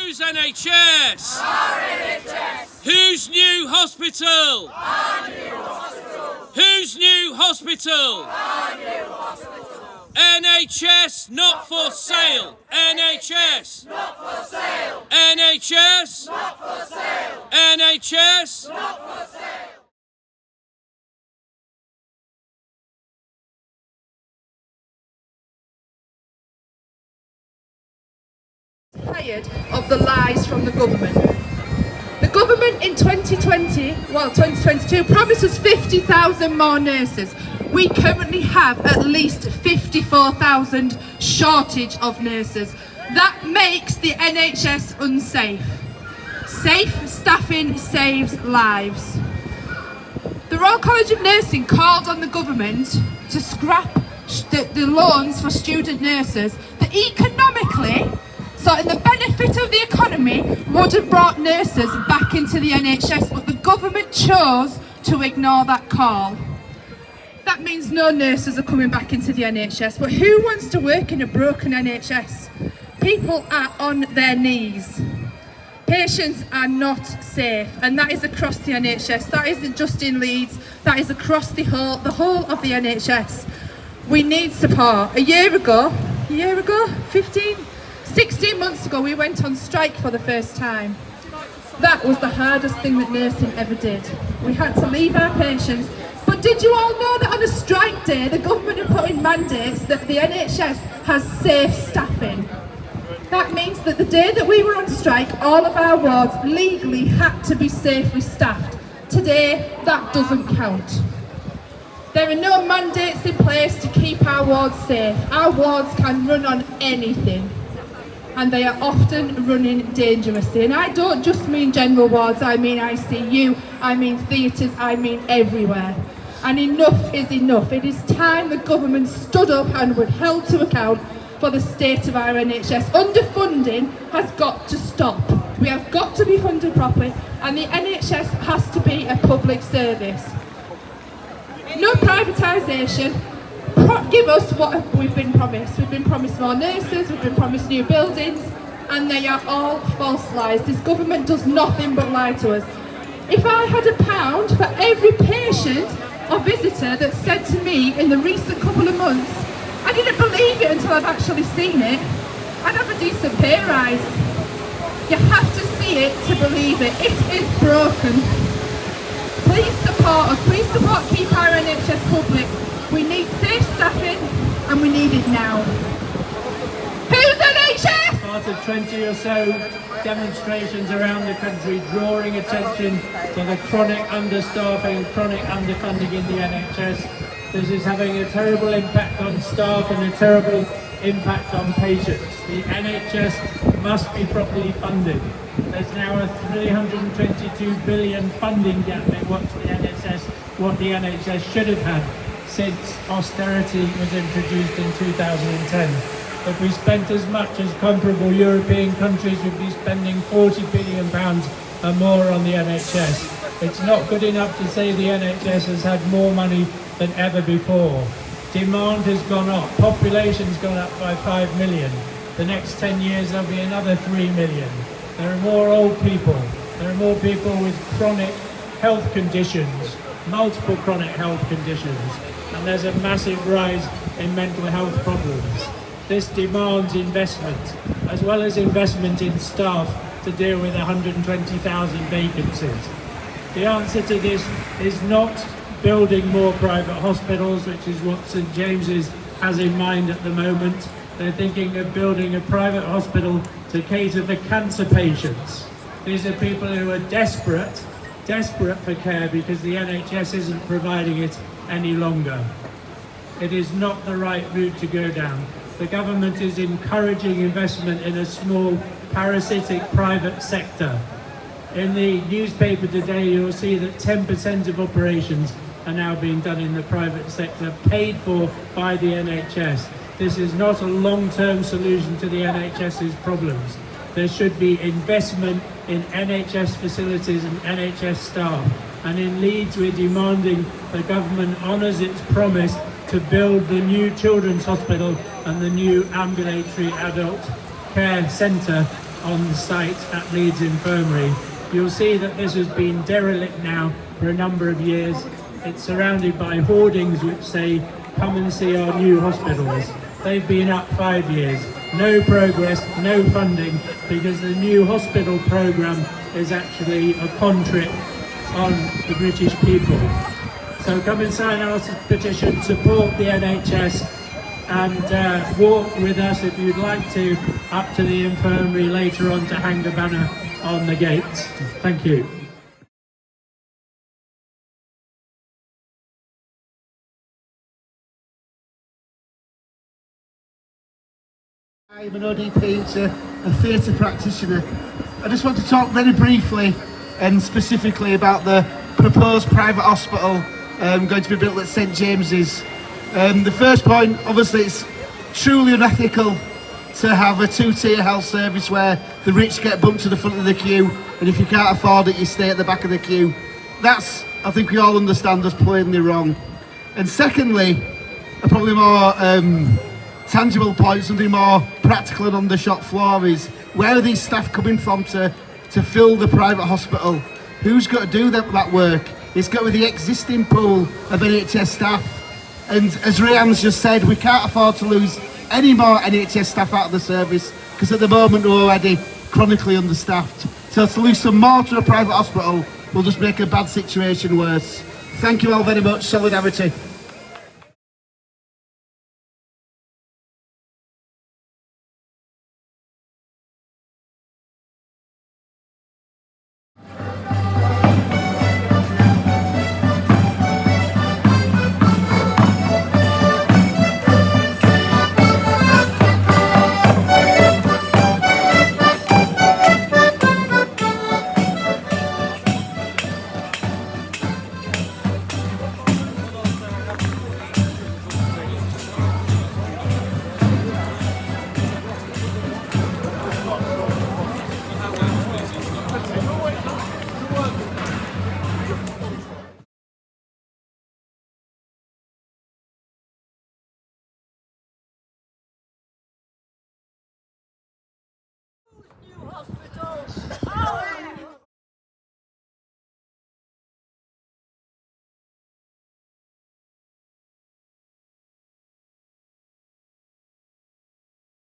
Whose NHS? Our NHS. Whose new hospital? Our new hospital. Whose new hospital? Our new hospital. NHS not for sale. NHS Not for sale. NHS Not for sale. NHS Not for sale. Tired of the lies from the government. The government in 2022 promised us 50,000 more nurses. We currently have at least 54,000 shortage of nurses. That makes the NHS unsafe. Safe staffing saves lives. The Royal College of Nursing called on the government to scrap the loans for student nurses that economically, so in the benefit of the economy, would have brought nurses back into the NHS, but the government chose to ignore that call. That means no nurses are coming back into the NHS, but who wants to work in a broken NHS? People are on their knees. Patients are not safe, and that is across the NHS. That isn't just in Leeds, that is across the whole of the NHS. We need support. A year ago, 16 months ago, we went on strike for the first time. That was the hardest thing that nursing ever did. We had to leave our patients. But did you all know that on a strike day, the government have put in mandates that the NHS has safe staffing? That means that the day that we were on strike, all of our wards legally had to be safely staffed. Today, that doesn't count. There are no mandates in place to keep our wards safe. Our wards can run on anything, and they are often running dangerously. And I don't just mean general wards, I mean ICU, I mean theatres, I mean everywhere. And enough is enough. It is time the government stood up and were held to account for the state of our NHS. Underfunding has got to stop. We have got to be funded properly, and the NHS has to be a public service. No privatisation. Give us what we've been promised. We've been promised more nurses, we've been promised new buildings, and they are all false lies. This government does nothing but lie to us. If I had £1 for every patient or visitor that said to me in the recent couple of months, I didn't believe it until I've actually seen it, I'd have a decent pay rise. You have to see it to believe it. It is broken. Please support us. Please support Keep Our NHS Public. We need safe staffing, and we need it now. Who's NHS? Part of 20 or so demonstrations around the country drawing attention to the chronic understaffing, chronic underfunding in the NHS. This is having a terrible impact on staff and a terrible impact on patients. The NHS must be properly funded. There's now a £322 billion funding gap in what the NHS should have had since austerity was introduced in 2010. If we spent as much as comparable European countries, we'd be spending £40 billion or more on the NHS. It's not good enough to say the NHS has had more money than ever before. Demand has gone up, population's gone up by 5 million. The next 10 years there'll be another 3 million. There are more old people. There are more people with chronic health conditions, multiple chronic health conditions, and there's a massive rise in mental health problems. This demands investment, as well as investment in staff to deal with 120,000 vacancies. The answer to this is not building more private hospitals, which is what St James's has in mind at the moment. They're thinking of building a private hospital to cater for cancer patients. These are people who are desperate for care because the NHS isn't providing it any longer. It is not the right route to go down. The government is encouraging investment in a small parasitic private sector. In the newspaper today, you'll see that 10% of operations are now being done in the private sector, paid for by the NHS. This is not a long-term solution to the NHS's problems. There should be investment in NHS facilities and NHS staff. And in Leeds, we're demanding the government honours its promise to build the new children's hospital and the new ambulatory adult care centre on site at Leeds Infirmary. You'll see that this has been derelict now for a number of years. It's surrounded by hoardings which say, come and see our new hospitals. They've been up 5 years. No progress, no funding, because the new hospital programme is actually a con trip on the British people. So come and sign our petition, support the NHS, and walk with us if you'd like to up to the infirmary later on to hang the banner on the gates. Thank you. I'm an ODP, a theatre practitioner. I just want to talk very briefly and specifically about the proposed private hospital going to be built at St James's. The first point, obviously it's truly unethical to have a two-tier health service where the rich get bumped to the front of the queue, and if you can't afford it you stay at the back of the queue. That's, I think we all understand, as plainly wrong. And secondly, a probably more tangible point, something more practical and on the shop floor, is where are these staff coming from to fill the private hospital? Who's got to do that work? It's got with the existing pool of NHS staff. And as Rhiann's just said, we can't afford to lose any more NHS staff out of the service, because at the moment we're already chronically understaffed. So to lose some more to a private hospital will just make a bad situation worse. Thank you all very much. Solidarity.